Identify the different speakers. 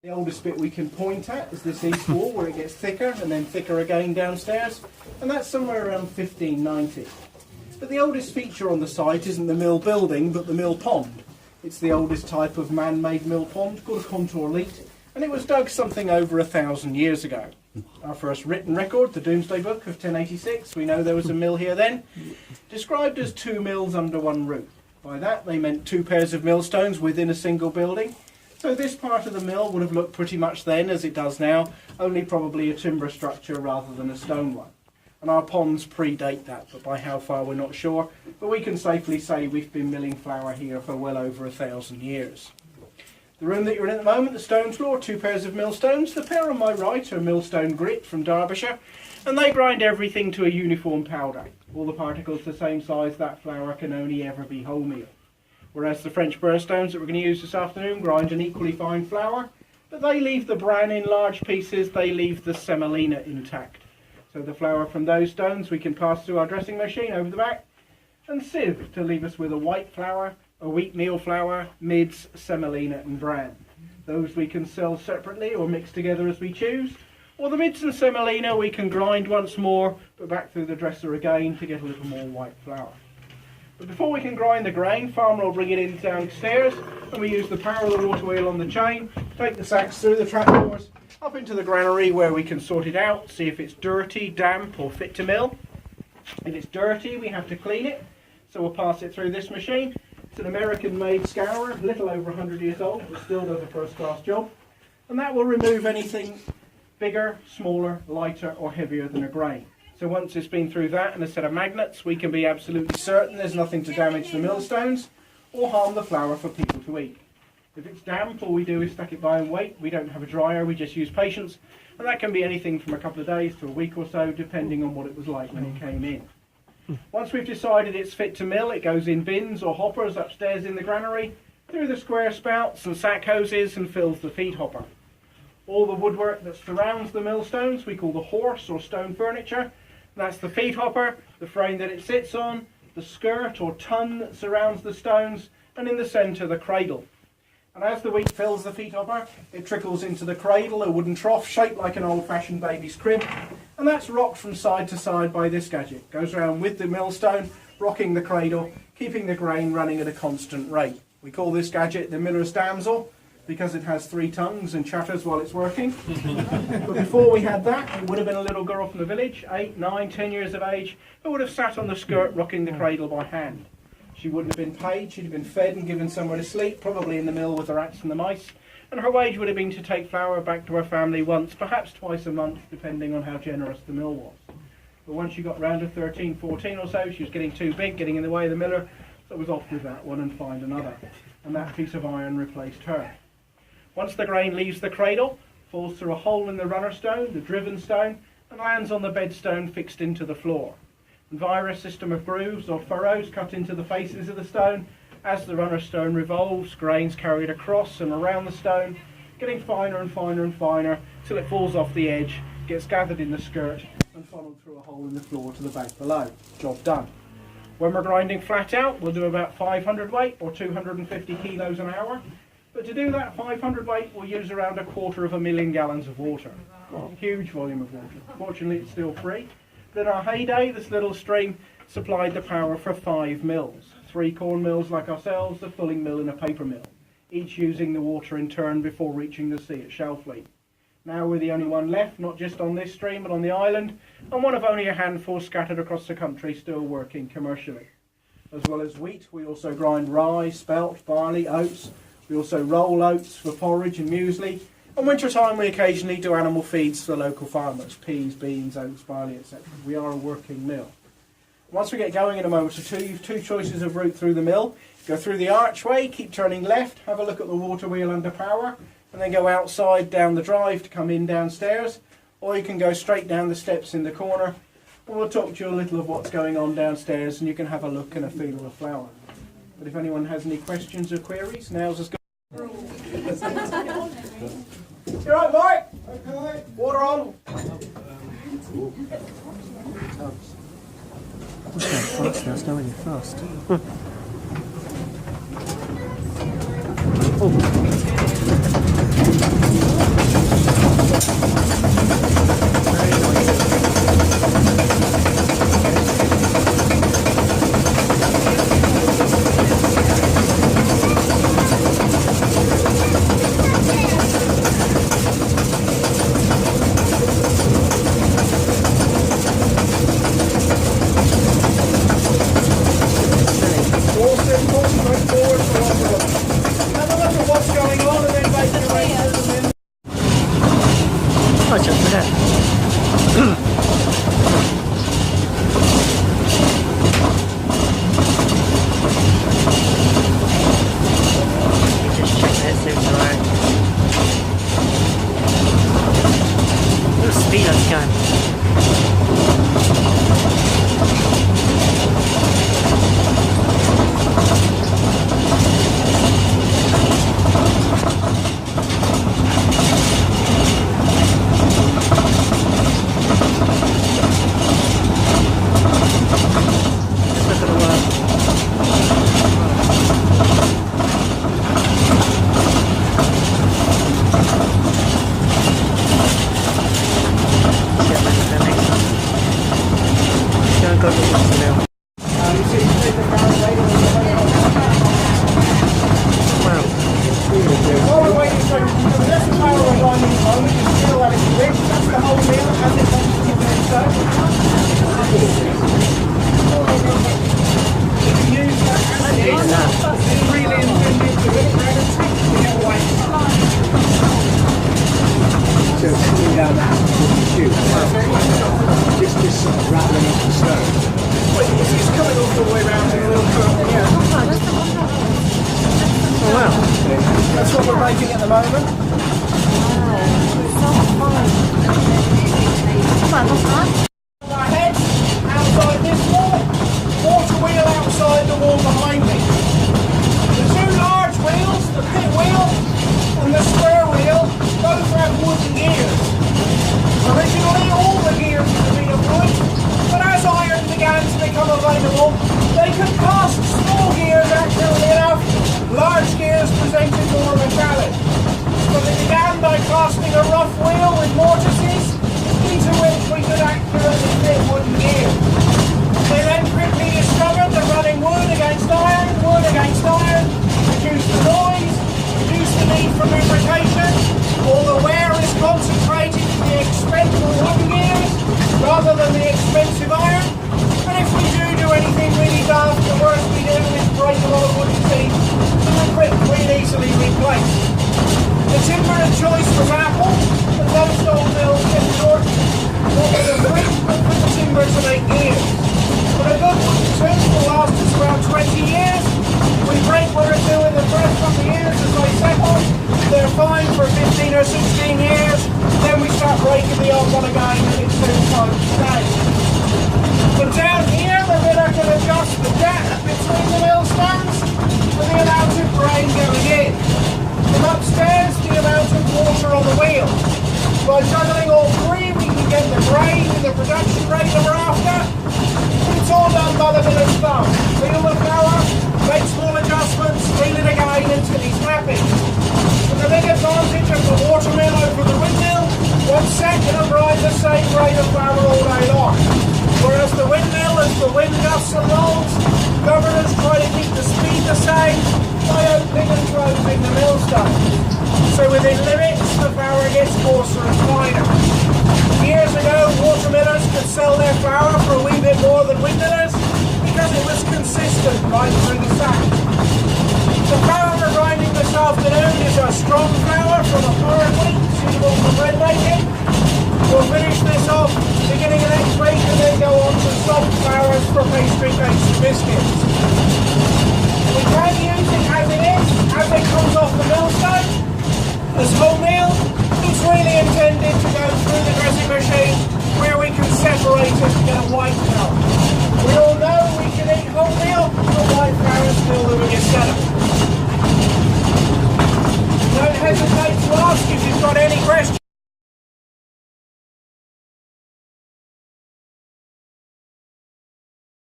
Speaker 1: The oldest bit we can point at is this east wall, where it gets thicker and then thicker again downstairs, and that's somewhere around 1590. But the oldest feature on the site isn't the mill building, but the mill pond. It's the oldest type of man-made mill pond, called a contour leat, and it was dug something over 1,000 years ago. Our first written record, the Domesday Book of 1086, we know there was a mill here then, described as 2 mills under one roof. By that they meant 2 pairs of millstones within a single building. So this part of the mill would have looked pretty much then as it does now, only probably a timber structure rather than a stone one. And our ponds predate that, but by how far we're not sure. But we can safely say we've been milling flour here for well over 1,000 years. The room that you're in at the moment, the stone floor, 2 pairs of millstones. The pair on my right are millstone grit from Derbyshire, and they grind everything to a uniform powder. All the particles the same size, that flour can only ever be wholemeal. Whereas the French burrstones that we're going to use this afternoon grind an equally fine flour, but they leave the bran in large pieces, they leave the semolina intact. So the flour from those stones we can pass through our dressing machine over the back and sieve to leave us with a white flour, a wheatmeal flour, mids, semolina and bran. Those we can sell separately or mix together as we choose, or the mids and semolina we can grind once more, but back through the dresser again to get a little more white flour. But before we can grind the grain, farmer will bring it in downstairs, and we use the power of the water wheel on the chain, take the sacks through the trapdoors, up into the granary where we can sort it out, see if it's dirty, damp or fit to mill. If it's dirty, we have to clean it, so we'll pass it through this machine. It's an American-made scourer, a little over 100 years old, but still does a first-class job. And that will remove anything bigger, smaller, lighter or heavier than a grain. So once it's been through that and a set of magnets, we can be absolutely certain there's nothing to damage the millstones or harm the flour for people to eat. If it's damp, all we do is stack it by and wait. We don't have a dryer, we just use patience. And that can be anything from a couple of days to a week or so, depending on what it was like when it came in. Once we've decided it's fit to mill, it goes in bins or hoppers upstairs in the granary, through the square spouts and sack hoses and fills the feed hopper. All the woodwork that surrounds the millstones we call the horse or stone furniture. That's the feed hopper, the frame that it sits on, the skirt or tun that surrounds the stones, and in the centre the cradle. And as the wheat fills the feed hopper, it trickles into the cradle, a wooden trough shaped like an old-fashioned baby's crib, and that's rocked from side to side by this gadget. Goes around with the millstone, rocking the cradle, keeping the grain running at a constant rate. We call this gadget the miller's damsel, because it has 3 tongues and chatters while it's working. But before we had that, it would have been a little girl from the village, 8, 9, 10 years of age, who would have sat on the skirt rocking the cradle by hand. She wouldn't have been paid, she'd have been fed and given somewhere to sleep, probably in the mill with the rats and the mice, and her wage would have been to take flour back to her family once, perhaps twice a month, depending on how generous the mill was. But once she got round to 13, 14 or so, she was getting too big, getting in the way of the miller, so it was off with that one and find another. And that piece of iron replaced her. Once the grain leaves the cradle, falls through a hole in the runner stone, the driven stone, and lands on the bedstone fixed into the floor. And via a system of grooves or furrows cut into the faces of the stone, as the runner stone revolves, grain's carried across and around the stone, getting finer and finer and finer, till it falls off the edge, gets gathered in the skirt, and funneled through a hole in the floor to the bag below. Job done. When we're grinding flat out, we'll do about 500 weight or 250 kilos an hour. But to do that 500 weight, we'll use around 250,000 gallons of water. A huge volume of water. Fortunately, it's still free. But in our heyday, this little stream supplied the power for 5 mills. 3 corn mills like ourselves, a fulling mill and a paper mill, each using the water in turn before reaching the sea at Shelfleet. Now we're the only one left, not just on this stream, but on the island, and one of only a handful scattered across the country still working commercially. As well as wheat, we also grind rye, spelt, barley, oats. We also roll oats for porridge and muesli. And winter time we occasionally do animal feeds for the local farmers, peas, beans, oats, barley, etc. We are a working mill. Once we get going in a moment or two, you've 2 choices of route through the mill. Go through the archway, keep turning left, have a look at the water wheel under power, and then go outside down the drive to come in downstairs. Or you can go straight down the steps in the corner, and we'll talk to you a little of what's going on downstairs, and you can have a look and a feel of the flour. But if anyone has any questions or queries, now's as good. You alright, Mike? Okay. Water on.
Speaker 2: That's going fast now, it's going really fast. Oh. Watch out for that. Just check that, see if it's alright. Look at the speed that's going.
Speaker 1: That's what we're making at the moment. My head outside this wall, water wheel outside the wall behind me. The two large wheels, the pit wheel and the square wheel, both have wooden gears. Originally all the gears were made of wood, but as iron began to become available, they could cast small gears accurately enough. Large gears presented more of a challenge. So they began by casting a rough wheel with mortises, into which we could accurately fit wooden gears. They then quickly discovered that running wood against iron reduced the noise, reduced the need for lubrication. All the wear is concentrated in the expensive wooden gears rather than the expensive iron. And if we do anything really daft, the worst we do is break a lot of wooden teeth and the quick we'd easily replace. The timber of choice was apple, but most old mills get short, not with a brick, but with the timber to make gears. But a good wooden tooth will last us around 20 years. We break one or two in the first couple of years as they settle. They're fine for 15 or 16 years. Then we start breaking the old one again and it's soon time to stay. But down here the miller can adjust the gap between the millstones for the amount of grain going in. From upstairs, the amount of water on the wheel. By juggling all three, we can get the grain and the production rate that we're after. It's all done by the miller's thumb. Feel the flour, make small adjustments, reel it again until he's happy. But the big advantage of the watermill over the windmill, one set can provide the same rate of flour all day long. Whereas the windmill, as the wind gusts and rolls, governors try to keep the speed the same by opening and closing the millstone. So within limits, the flour gets coarser and finer. Years ago, watermillers could sell their flour for a wee bit more than windmillers because it was consistent right through the sack. The flour